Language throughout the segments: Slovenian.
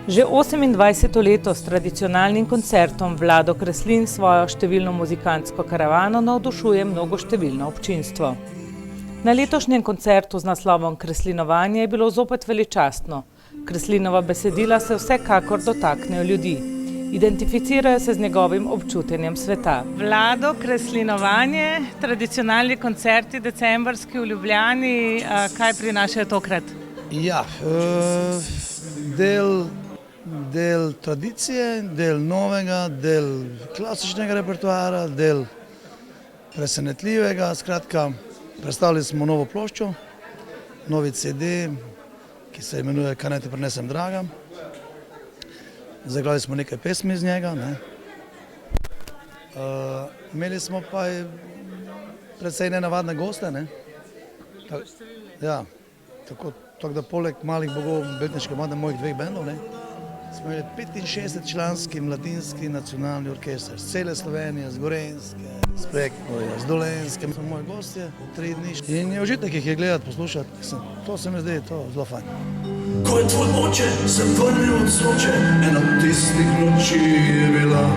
Že 28. leto s tradicionalnim koncertom Vlado Kreslin svojo številno muzikantsko karavano navdušuje mnogoštevilno občinstvo. Na letošnjem koncertu z naslovom Kreslinovanje je bilo zopet veličastno. Kreslinova besedila se vsekakor dotaknejo ljudi. Identificirajo se z njegovim občutenjem sveta. Vlado, Kreslinovanje, tradicionalni koncerti decembrski v Ljubljani, kaj prinašajo tokrat? Ja, del tradicije, del novega, del klasičnega repertoara, del presenetljivega. Skratka, predstavili smo novo ploščo, novi CD, ki se imenuje Kaj naj ti prinesem, draga. Zaigrali smo nekaj pesmi iz njega. Imeli smo pa precej nenavadne goste. Ja, tako da poleg Malih bogov Beltinške bande mojih dveh bendov smo imeli 65-članski mladinski nacionalni orkester z cele Slovenije, z Gorenjske, z Prekmurja, z Dolenjske. So moji gostje 3 dni in je užitek jih je gledati, poslušati. To se mi zdi zelo fajn. Ko je tvoj oče se vrnil od Soče, ena od tistih noči je bila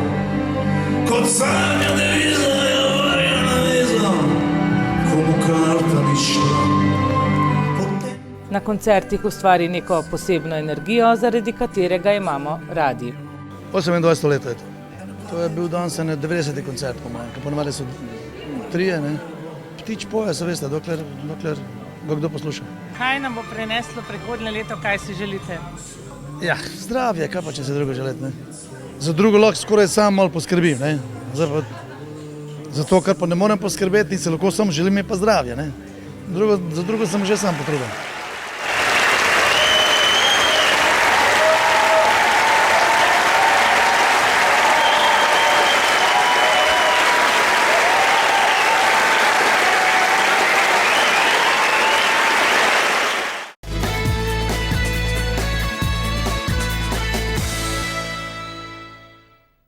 kot zadnja deviza, je varjena veza, komu karta ni šla. Na koncertih ustvari neko posebno energijo, zaradi katerega imamo radi. 28 let je to. To je bil danes 90. koncert, po mojem, ker ponavadi so 3. Ptič poje, se veste, dokler ga kdo posluša. Kaj nam bo prineslo prihodnje leto, kaj si želite? Ja, zdravje, kaj pa če se drugo želeti. Za drugo lahko skoraj sam malo poskrbim. Za to, kar pa ne morem poskrbeti in se lahko samo želim, je pa zdravje. Za drugo sem že sam potruben.